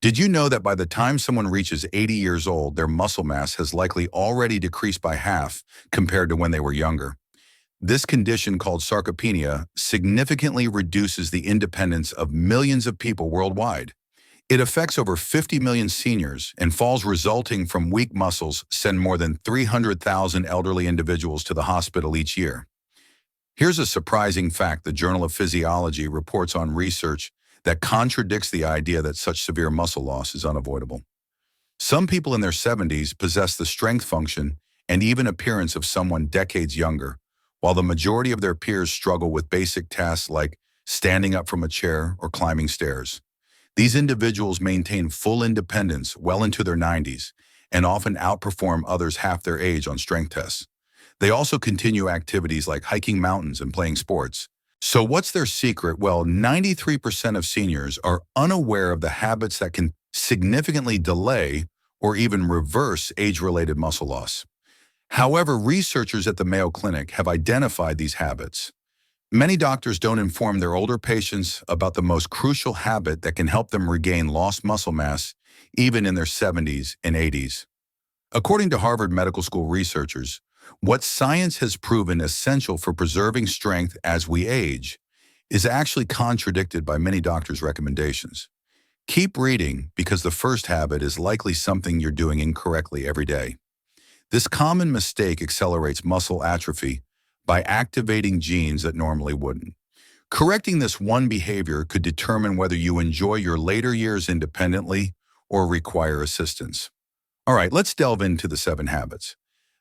Did you know that by the time someone reaches 80 years old, their muscle mass has likely already decreased by half compared to when they were younger? This condition, called sarcopenia, significantly reduces the independence of millions of people worldwide. It affects over 50 million seniors, and falls resulting from weak muscles send more than 300,000 elderly individuals to the hospital each year. Here's a surprising fact: the Journal of Physiology reports on research that contradicts the idea that such severe muscle loss is unavoidable. Some people in their 70s possess the strength function and even appearance of someone decades younger, while the majority of their peers struggle with basic tasks like standing up from a chair or climbing stairs. These individuals maintain full independence well into their 90s and often outperform others half their age on strength tests. They also continue activities like hiking mountains and playing sports. So what's their secret? Well, 93% of seniors are unaware of the habits that can significantly delay or even reverse age-related muscle loss. However, researchers at the Mayo Clinic have identified these habits. Many doctors don't inform their older patients about the most crucial habit that can help them regain lost muscle mass even in their 70s and 80s. According to Harvard Medical School researchers, what science has proven essential for preserving strength as we age is actually contradicted by many doctors' recommendations. Keep reading, because the first habit is likely something you're doing incorrectly every day. This common mistake accelerates muscle atrophy by activating genes that normally wouldn't. Correcting this one behavior could determine whether you enjoy your later years independently or require assistance. All right, let's delve into the 7 habits.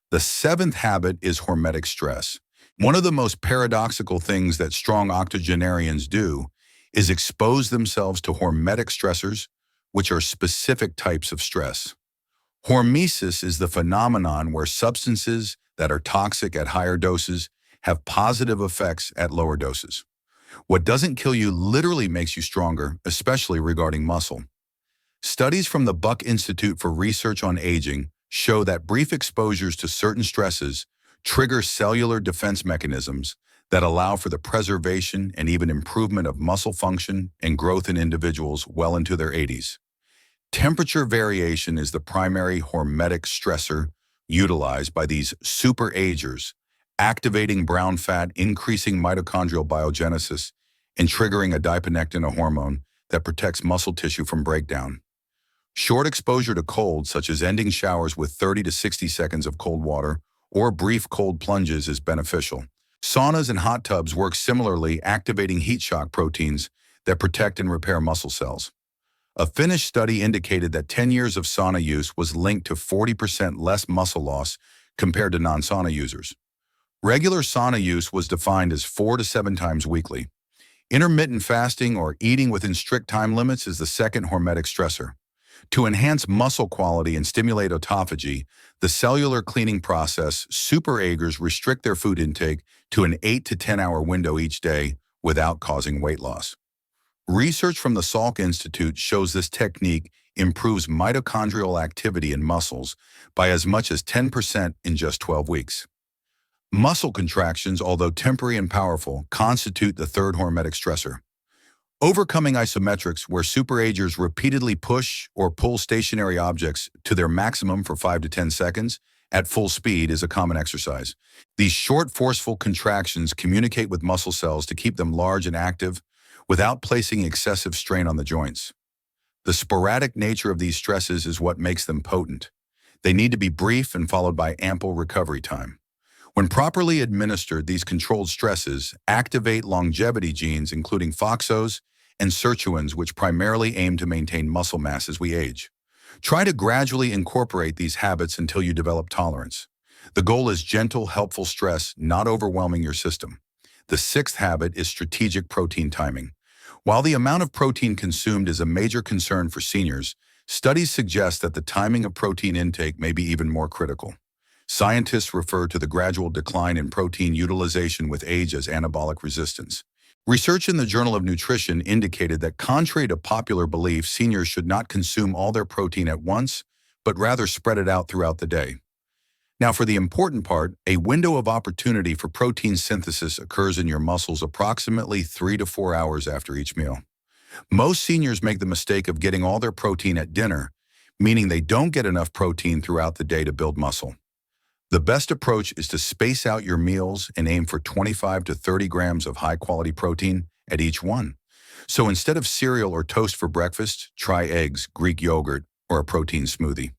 The 7th habit is hormetic stress. One of the most paradoxical things that strong octogenarians do is expose themselves to hormetic stressors, which are specific types of stress. Hormesis is the phenomenon where substances that are toxic at higher doses have positive effects at lower doses. What doesn't kill you literally makes you stronger, especially regarding muscle. Studies from the Buck Institute for Research on Aging show that brief exposures to certain stresses trigger cellular defense mechanisms that allow for the preservation and even improvement of muscle function and growth in individuals well into their 80s. Temperature variation is the primary hormetic stressor utilized by these superagers, activating brown fat, increasing mitochondrial biogenesis, and triggering adiponectin, a hormone that protects muscle tissue from breakdown. Short exposure to cold, such as ending showers with 30 to 60 seconds of cold water or brief cold plunges, is beneficial. Saunas and hot tubs work similarly, activating heat shock proteins that protect and repair muscle cells. A Finnish study indicated that 10 years of sauna use was linked to 40% less muscle loss compared to non-sauna users. Regular sauna use was defined as 4 to 7 times weekly. Intermittent fasting, or eating within strict time limits, is the second hormetic stressor. To enhance muscle quality and stimulate autophagy, the cellular cleaning process, superagers restrict their food intake to an 8 to 10 hour window each day without causing weight loss. Research from the Salk Institute shows this technique improves mitochondrial activity in muscles by as much as 10% in just 12 weeks. Muscle contractions, although temporary and powerful, constitute the third hormetic stressor. Overcoming isometrics, where superagers repeatedly push or pull stationary objects to their maximum for 5 to 10 seconds at full speed, is a common exercise. These short, forceful contractions communicate with muscle cells to keep them large and active without placing excessive strain on the joints. The sporadic nature of these stresses is what makes them potent. They need to be brief and followed by ample recovery time. When properly administered, these controlled stresses activate longevity genes, including FOXOs and sirtuins, which primarily aim to maintain muscle mass as we age. Try to gradually incorporate these habits until you develop tolerance. The goal is gentle, helpful stress, not overwhelming your system. The 6th habit is strategic protein timing. While the amount of protein consumed is a major concern for seniors, studies suggest that the timing of protein intake may be even more critical. Scientists refer to the gradual decline in protein utilization with age as anabolic resistance. Research in the Journal of Nutrition indicated that, contrary to popular belief, seniors should not consume all their protein at once, but rather spread it out throughout the day. Now, for the important part, a window of opportunity for protein synthesis occurs in your muscles approximately 3 to 4 hours after each meal. Most seniors make the mistake of getting all their protein at dinner, meaning they don't get enough protein throughout the day to build muscle. The best approach is to space out your meals and aim for 25 to 30 grams of high-quality protein at each one. So instead of cereal or toast for breakfast, try eggs, Greek yogurt, or a protein smoothie.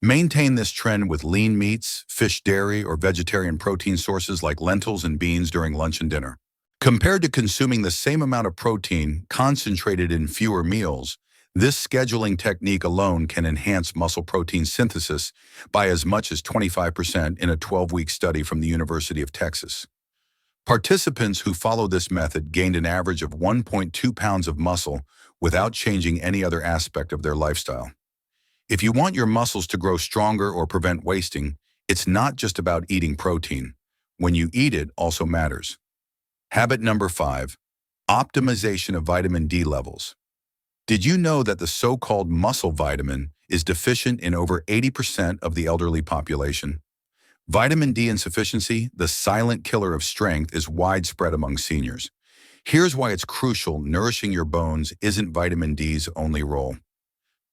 Maintain this trend with lean meats, fish, dairy, or vegetarian protein sources like lentils and beans during lunch and dinner. Compared to consuming the same amount of protein concentrated in fewer meals, this scheduling technique alone can enhance muscle protein synthesis by as much as 25% in a 12-week study from the University of Texas. Participants who followed this method gained an average of 1.2 pounds of muscle without changing any other aspect of their lifestyle. If you want your muscles to grow stronger or prevent wasting, it's not just about eating protein. When you eat it also matters. Habit number 5, optimization of vitamin D levels. Did you know that the so-called muscle vitamin is deficient in over 80% of the elderly population? Vitamin D insufficiency, the silent killer of strength, is widespread among seniors. Here's why it's crucial nourishing your bones isn't vitamin D's only role.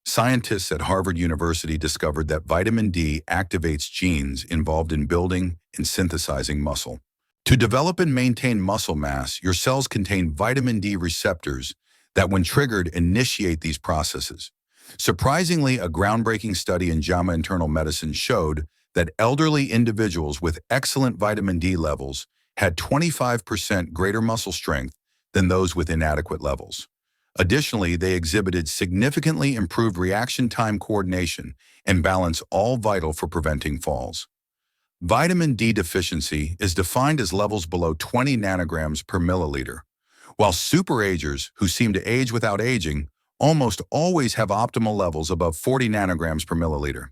Scientists at Harvard University discovered that vitamin D activates genes involved in building and synthesizing muscle. To develop and maintain muscle mass, your cells contain vitamin D receptors that, when triggered, initiate these processes. Surprisingly, a groundbreaking study in JAMA Internal Medicine showed that elderly individuals with excellent vitamin D levels had 25% greater muscle strength than those with inadequate levels. Additionally, they exhibited significantly improved reaction time coordination and balance, all vital for preventing falls. Vitamin D deficiency is defined as levels below 20 nanograms per milliliter, while superagers, who seem to age without aging, almost always have optimal levels above 40 nanograms per milliliter.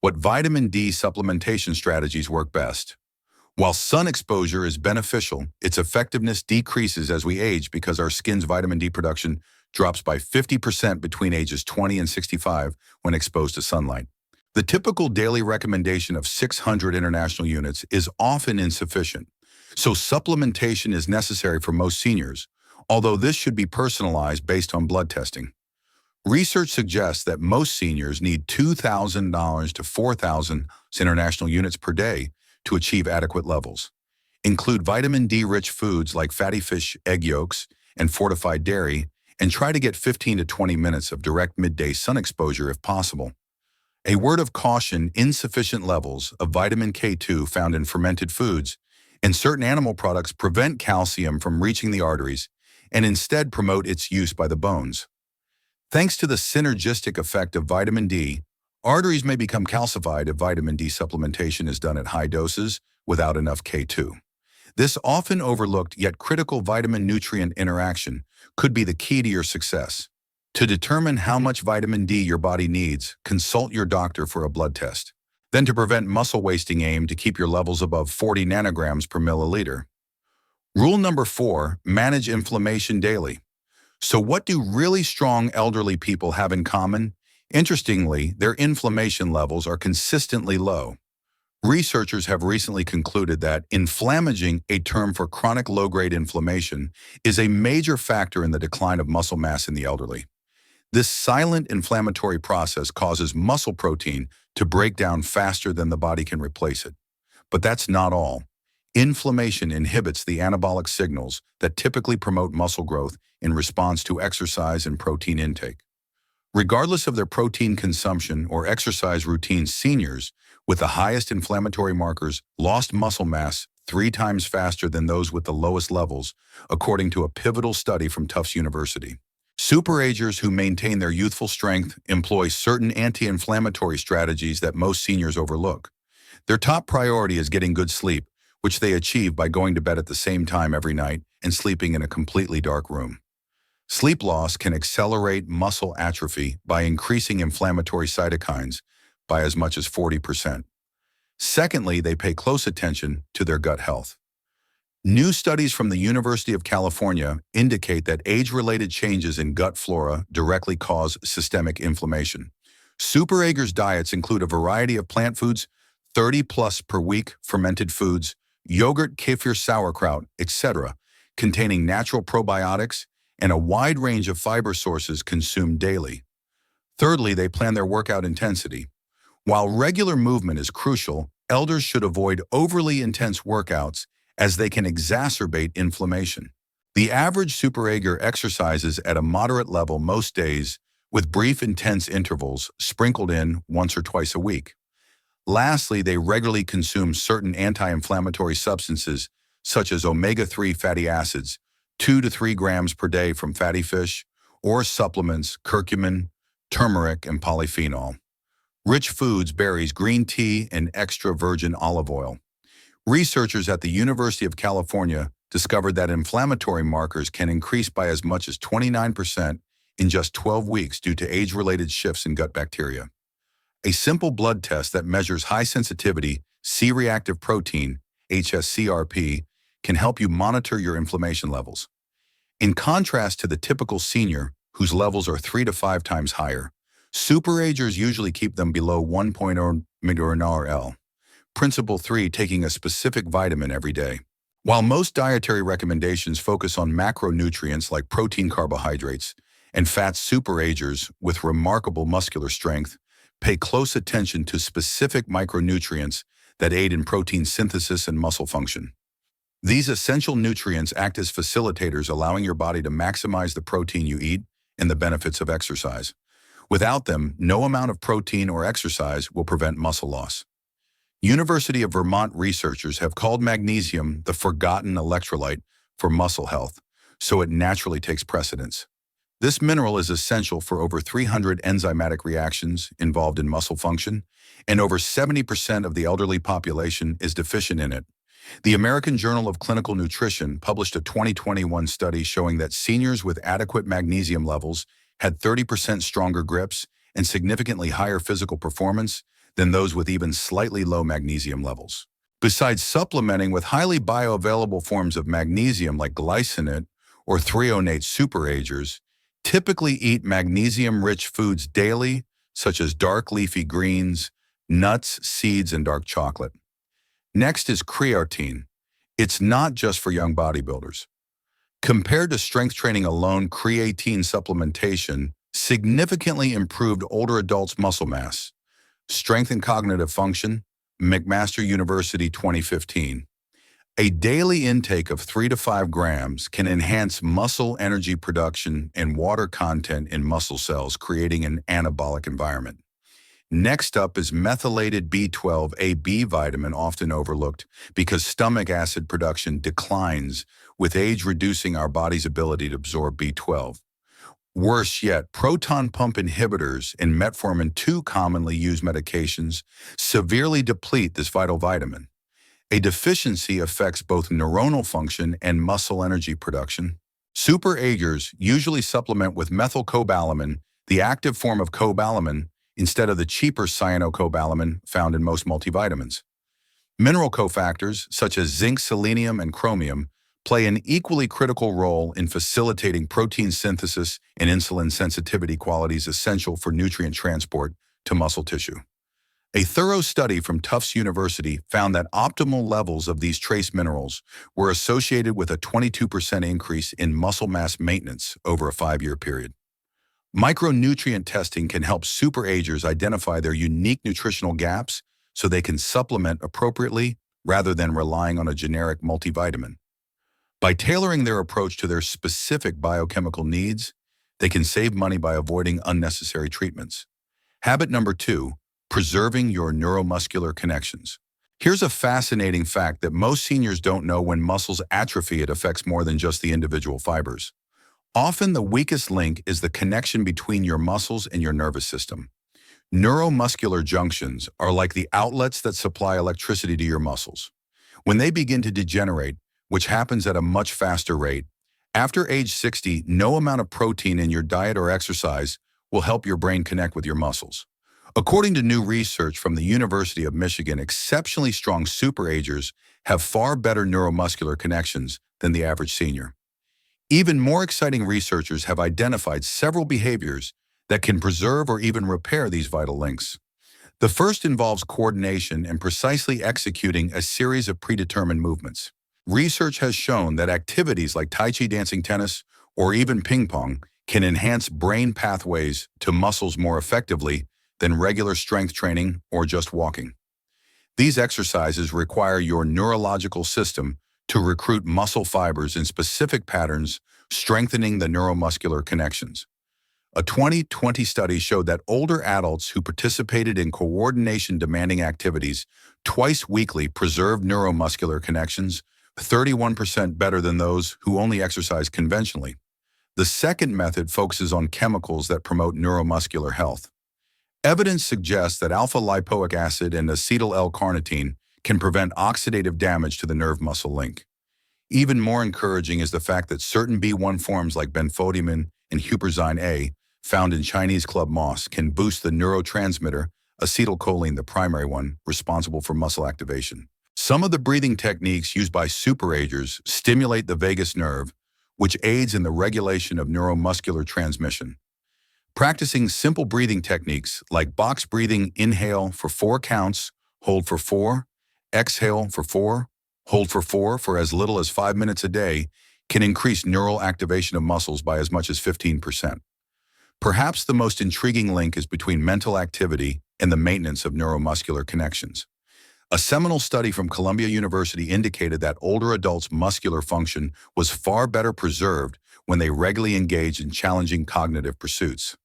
What vitamin D supplementation strategies work best? While sun exposure is beneficial, its effectiveness decreases as we age because our skin's vitamin D production drops by 50% between ages 20 and 65 when exposed to sunlight. The typical daily recommendation of 600 international units is often insufficient, so supplementation is necessary for most seniors, although this should be personalized based on blood testing. Research suggests that most seniors need 2,000 to 4,000 international units per day to achieve adequate levels. Include vitamin D-rich foods like fatty fish, egg yolks, and fortified dairy, and try to get 15 to 20 minutes of direct midday sun exposure if possible. A word of caution: insufficient levels of vitamin K2 found in fermented foods and certain animal products prevent calcium from reaching the arteries and instead promote its use by the bones. Thanks to the synergistic effect of vitamin D, arteries may become calcified if vitamin D supplementation is done at high doses without enough K2. This often overlooked yet critical vitamin-nutrient interaction could be the key to your success. To determine how much vitamin D your body needs, consult your doctor for a blood test. Then, to prevent muscle wasting, aim to keep your levels above 40 nanograms per milliliter. Rule number 4, manage inflammation daily. So what do really strong elderly people have in common? Interestingly, their inflammation levels are consistently low. Researchers have recently concluded that inflammaging, a term for chronic low-grade inflammation, is a major factor in the decline of muscle mass in the elderly. This silent inflammatory process causes muscle protein to break down faster than the body can replace it. But that's not all. Inflammation inhibits the anabolic signals that typically promote muscle growth in response to exercise and protein intake. Regardless of their protein consumption or exercise routines, seniors with the highest inflammatory markers lost muscle mass 3 times faster than those with the lowest levels, according to a pivotal study from Tufts University. Superagers who maintain their youthful strength employ certain anti-inflammatory strategies that most seniors overlook. Their top priority is getting good sleep, which they achieve by going to bed at the same time every night and sleeping in a completely dark room. Sleep loss can accelerate muscle atrophy by increasing inflammatory cytokines by as much as 40%. Secondly, they pay close attention to their gut health. New studies from the University of California indicate that age-related changes in gut flora directly cause systemic inflammation. Superagers' diets include a variety of plant foods, 30 plus per week, fermented foods, yogurt, kefir, sauerkraut, etc., containing natural probiotics and a wide range of fiber sources consumed daily. Thirdly, they plan their workout intensity. While regular movement is crucial, elders should avoid overly intense workouts as they can exacerbate inflammation. The average superager exercises at a moderate level most days, with brief intense intervals sprinkled in once or twice a week. Lastly, they regularly consume certain anti-inflammatory substances such as omega-3 fatty acids, 2 to 3 grams per day from fatty fish, or supplements, curcumin, turmeric, and polyphenol. Rich foods, berries, green tea, and extra virgin olive oil. Researchers at the University of California discovered that inflammatory markers can increase by as much as 29% in just 12 weeks due to age-related shifts in gut bacteria. A simple blood test that measures high-sensitivity C-reactive protein, HSCRP, can help you monitor your inflammation levels. In contrast to the typical senior, whose levels are 3 to 5 times higher, superagers usually keep them below 1.0 mg/L. Principle 3, taking a specific vitamin every day. While most dietary recommendations focus on macronutrients like protein, carbohydrates, and fats, superagers with remarkable muscular strength pay close attention to specific micronutrients that aid in protein synthesis and muscle function. These essential nutrients act as facilitators, allowing your body to maximize the protein you eat and the benefits of exercise. Without them, no amount of protein or exercise will prevent muscle loss. University of Vermont researchers have called magnesium the forgotten electrolyte for muscle health, so it naturally takes precedence. This mineral is essential for over 300 enzymatic reactions involved in muscle function, and over 70% of the elderly population is deficient in it. The American Journal of Clinical Nutrition published a 2021 study showing that seniors with adequate magnesium levels had 30% stronger grips and significantly higher physical performance than those with even slightly low magnesium levels. Besides supplementing with highly bioavailable forms of magnesium like glycinate or threonate, superagers typically eat magnesium-rich foods daily, such as dark leafy greens, nuts, seeds, and dark chocolate. Next is creatine. It's not just for young bodybuilders. Compared to strength training alone, creatine supplementation significantly improved older adults' muscle mass, strength and cognitive function, McMaster University 2015. A daily intake of 3 to 5 grams can enhance muscle energy production and water content in muscle cells, creating an anabolic environment. Next up is methylated B12, a B vitamin often overlooked because stomach acid production declines with age, reducing our body's ability to absorb B12. Worse yet, proton pump inhibitors and metformin, two commonly used medications, severely deplete this vital vitamin. A deficiency affects both neuronal function and muscle energy production. Superagers usually supplement with methylcobalamin, the active form of cobalamin, instead of the cheaper cyanocobalamin found in most multivitamins. Mineral cofactors, such as zinc, selenium, and chromium, play an equally critical role in facilitating protein synthesis and insulin sensitivity, qualities essential for nutrient transport to muscle tissue. A thorough study from Tufts University found that optimal levels of these trace minerals were associated with a 22% increase in muscle mass maintenance over a 5-year period. Micronutrient testing can help superagers identify their unique nutritional gaps so they can supplement appropriately rather than relying on a generic multivitamin. By tailoring their approach to their specific biochemical needs, they can save money by avoiding unnecessary treatments. Habit number 2, preserving your neuromuscular connections. Here's a fascinating fact that most seniors don't know: when muscles atrophy, it affects more than just the individual fibers. Often the weakest link is the connection between your muscles and your nervous system. Neuromuscular junctions are like the outlets that supply electricity to your muscles. When they begin to degenerate, which happens at a much faster rate, after age 60, no amount of protein in your diet or exercise will help your brain connect with your muscles. According to new research from the University of Michigan, exceptionally strong superagers have far better neuromuscular connections than the average senior. Even more exciting, researchers have identified several behaviors that can preserve or even repair these vital links. The first involves coordination and precisely executing a series of predetermined movements. Research has shown that activities like Tai Chi, dancing, tennis, or even ping pong, can enhance brain pathways to muscles more effectively than regular strength training or just walking. These exercises require your neurological system to recruit muscle fibers in specific patterns, strengthening the neuromuscular connections. A 2020 study showed that older adults who participated in coordination-demanding activities twice weekly preserved neuromuscular connections 31% better than those who only exercise conventionally. The second method focuses on chemicals that promote neuromuscular health. Evidence suggests that alpha-lipoic acid and acetyl-L-carnitine can prevent oxidative damage to the nerve muscle link. Even more encouraging is the fact that certain B1 forms like benfotiamine and huperzine A, found in Chinese club moss, can boost the neurotransmitter acetylcholine, the primary one, responsible for muscle activation. Some of the breathing techniques used by superagers stimulate the vagus nerve, which aids in the regulation of neuromuscular transmission. Practicing simple breathing techniques like box breathing, inhale for 4 counts, hold for 4, exhale for 4, hold for 4 for as little as 5 minutes a day, can increase neural activation of muscles by as much as 15%. Perhaps the most intriguing link is between mental activity and the maintenance of neuromuscular connections. A seminal study from Columbia University indicated that older adults' muscular function was far better preserved when they regularly engaged in challenging cognitive pursuits.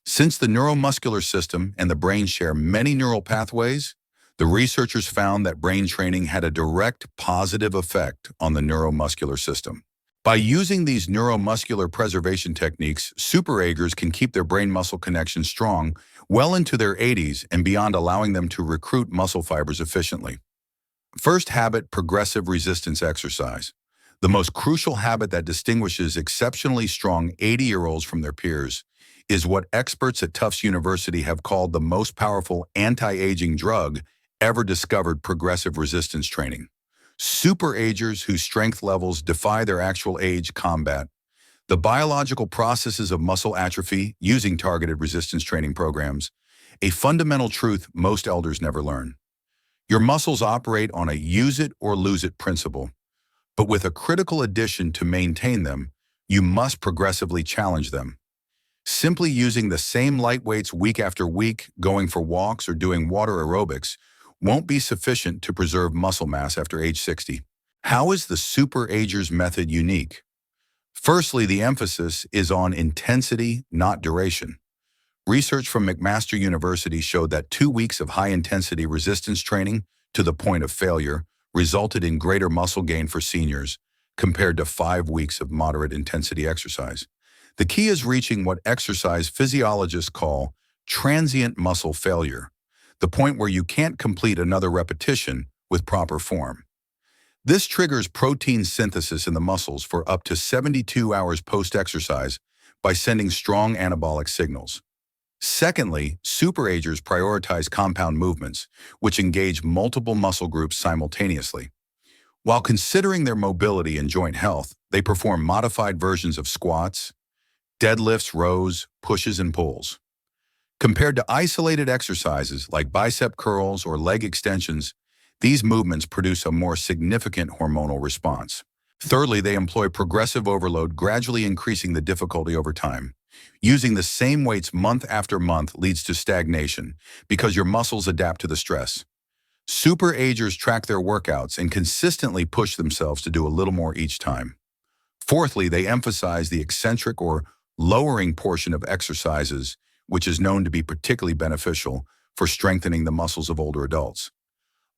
Since the neuromuscular system and the brain share many neural pathways, the researchers found that brain training had a direct positive effect on the neuromuscular system. By using these neuromuscular preservation techniques, superagers can keep their brain-muscle connection strong well into their 80s and beyond, allowing them to recruit muscle fibers efficiently. First habit: progressive resistance exercise. The most crucial habit that distinguishes exceptionally strong 80-year-olds from their peers is what experts at Tufts University have called the most powerful anti-aging drug ever discovered: progressive resistance training. Superagers whose strength levels defy their actual age combat the biological processes of muscle atrophy using targeted resistance training programs, a fundamental truth most elders never learn. Your muscles operate on a use it or lose it principle, but with a critical addition: to maintain them, you must progressively challenge them. Simply using the same light weights week after week, going for walks or doing water aerobics, won't be sufficient to preserve muscle mass after age 60. How is the superagers method unique? Firstly, the emphasis is on intensity, not duration. Research from McMaster University showed that 2 weeks of high-intensity resistance training to the point of failure resulted in greater muscle gain for seniors compared to 5 weeks of moderate-intensity exercise. The key is reaching what exercise physiologists call transient muscle failure, the point where you can't complete another repetition with proper form. This triggers protein synthesis in the muscles for up to 72 hours post-exercise by sending strong anabolic signals. Secondly, superagers prioritize compound movements, which engage multiple muscle groups simultaneously. While considering their mobility and joint health, they perform modified versions of squats, deadlifts, rows, pushes, and pulls. Compared to isolated exercises like bicep curls or leg extensions, these movements produce a more significant hormonal response. Thirdly, they employ progressive overload, gradually increasing the difficulty over time. Using the same weights month after month leads to stagnation because your muscles adapt to the stress. Superagers track their workouts and consistently push themselves to do a little more each time. Fourthly, they emphasize the eccentric or lowering portion of exercises, which is known to be particularly beneficial for strengthening the muscles of older adults.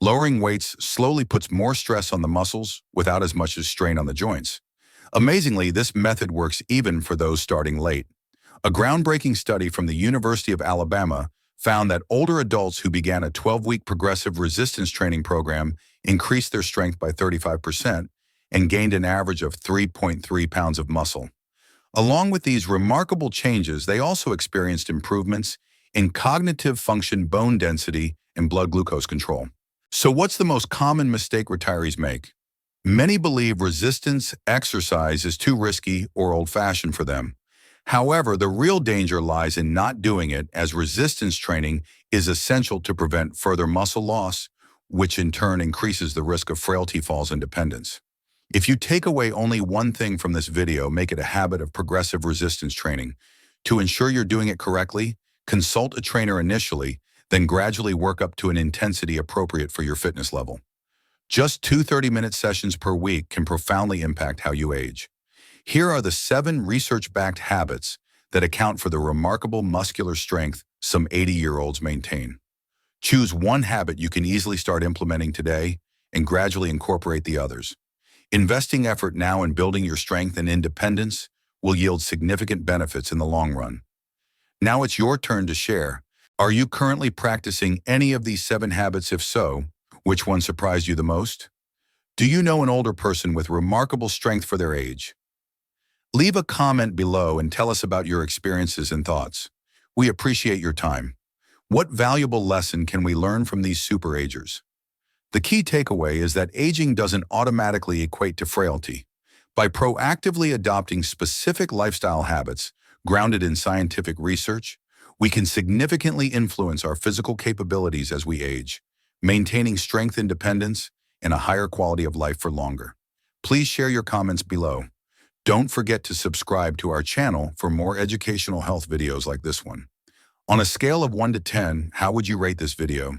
Lowering weights slowly puts more stress on the muscles without as much as strain on the joints. Amazingly, this method works even for those starting late. A groundbreaking study from the University of Alabama found that older adults who began a 12-week progressive resistance training program increased their strength by 35% and gained an average of 3.3 pounds of muscle. Along with these remarkable changes, they also experienced improvements in cognitive function, bone density, and blood glucose control. So what's the most common mistake retirees make? Many believe resistance exercise is too risky or old-fashioned for them. However, the real danger lies in not doing it, as resistance training is essential to prevent further muscle loss, which in turn increases the risk of frailty, falls, and dependence. If you take away only one thing from this video, make it a habit of progressive resistance training. To ensure you're doing it correctly, consult a trainer initially, then gradually work up to an intensity appropriate for your fitness level. Just 2 30-minute sessions per week can profoundly impact how you age. Here are the 7 research-backed habits that account for the remarkable muscular strength some 80-year-olds maintain. Choose one habit you can easily start implementing today and gradually incorporate the others. Investing effort now in building your strength and independence will yield significant benefits in the long run. Now it's your turn to share. Are you currently practicing any of these 7 habits? If so, which one surprised you the most? Do you know an older person with remarkable strength for their age? Leave a comment below and tell us about your experiences and thoughts. We appreciate your time. What valuable lesson can we learn from these superagers? The key takeaway is that aging doesn't automatically equate to frailty. By proactively adopting specific lifestyle habits grounded in scientific research, we can significantly influence our physical capabilities as we age, maintaining strength, independence, and a higher quality of life for longer. Please share your comments below. Don't forget to subscribe to our channel for more educational health videos like this one. On a scale of 1 to 10, how would you rate this video?